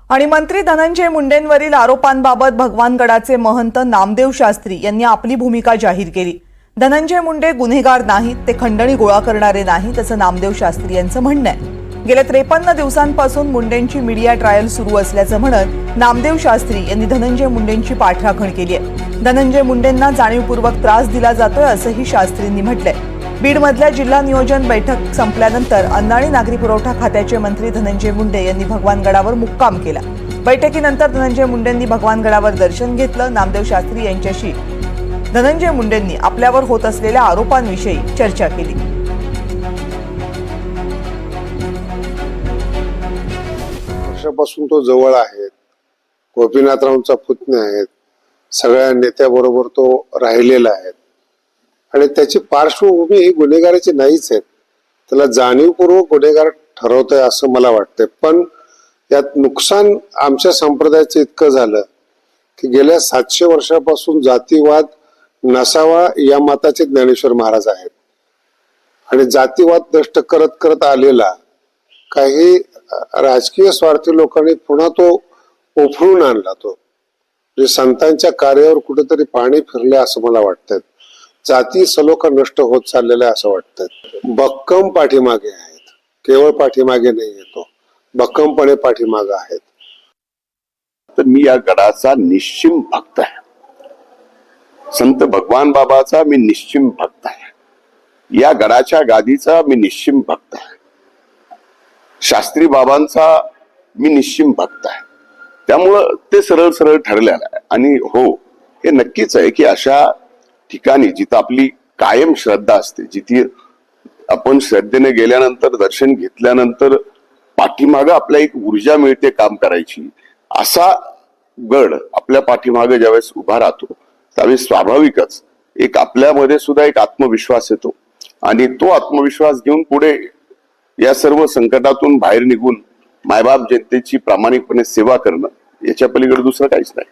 आणि मंत्री धनंजय मुंडेंवरील आरोपांबाबत भगवानगडाचे महंत नामदेव शास्त्री यांनी आपली भूमिका जाहीर केली। धनंजय मुंडे गुन्हेगार नाहीत, ते खंडणी गोळा करणारे नाहीत असं नामदेव शास्त्री यांचं म्हणणं आहे। गेल्या 53 दिवसांपासून मुंडेंची मीडिया ट्रायल सुरू असल्याचं म्हणत नामदेव शास्त्री यांनी धनंजय मुंडेंची पाठराखण केली आहे। धनंजय मुंडेंना जाणीवपूर्वक त्रास दिला जातोय असंही शास्त्रींनी म्हटलंय। बीडमधल्या जिल्हा नियोजन बैठक संपल्यानंतर अन्न आणि नागरी पुरवठा खात्याचे मंत्री धनंजय मुंडे यांनी भगवानगडावर मुक्काम केला। बैठकीनंतर धनंजय मुंडेंनी भगवानगडावर दर्शन घेतलं। नामदेव शास्त्री यांच्याशी धनंजय मुंडेंनी आपल्यावर होत असलेल्या आरोपांविषयी चर्चा केली। वर्षापासून तो जवळ आहे, गोपीनाथरावांचा पुतण्या आहेत, सगळ्या नेत्याबरोबर तो राहिलेला आहे आणि त्याची पार्श्वभूमी ही गुन्हेगाराची नाहीच आहे। त्याला जाणीवपूर्वक गुन्हेगार ठरवतोय असं मला वाटतंय। पण यात नुकसान आमच्या संप्रदायाचं इतकं झालं की गेल्या 700 वर्षापासून जातीवाद नसावा या मताचे ज्ञानेश्वर महाराज आहेत आणि जातीवाद नष्ट करत करत आलेला काही राजकीय स्वार्थी लोकांनी पुन्हा तो उफळून आणला। तो म्हणजे संतांच्या कार्यावर कुठेतरी पाणी फिरले असं मला वाटतंय। जाती सलोखा नष्ट होत चाललेला असं वाटतंय। भक्कम पाठीमागे आहेत, केवळ पाठीमागे नाही येतो, भक्कमपणे पाठीमागे आहेत। तर मी या गडाचा निश्चिम भक्त आहे, संत भगवान बाबाचा मी निश्चिम भक्त आहे, या गडाच्या गादीचा मी निश्चिम भक्त आहे, शास्त्री बाबांचा मी निश्चिम भक्त आहे। त्यामुळं ते सरळ सरळ ठरलेलं आहे। आणि हो, हे नक्कीच आहे की अशा ठिकाणी जिथं आपली कायम श्रद्धा असते, जिथे आपण श्रद्धेने गेल्यानंतर दर्शन घेतल्यानंतर पाठीमागं आपल्या एक ऊर्जा मिळते काम करायची, असा गड आपल्या पाठीमागे ज्यावेळेस उभा राहतो त्यावेळेस स्वाभाविकच एक आपल्यामध्ये सुद्धा एक आत्मविश्वास येतो आणि तो आत्मविश्वास घेऊन पुढे या सर्व संकटातून बाहेर निघून मायबाप जनतेची प्रामाणिकपणे सेवा करणं, याच्या पलीकडे दुसरं काहीच नाही।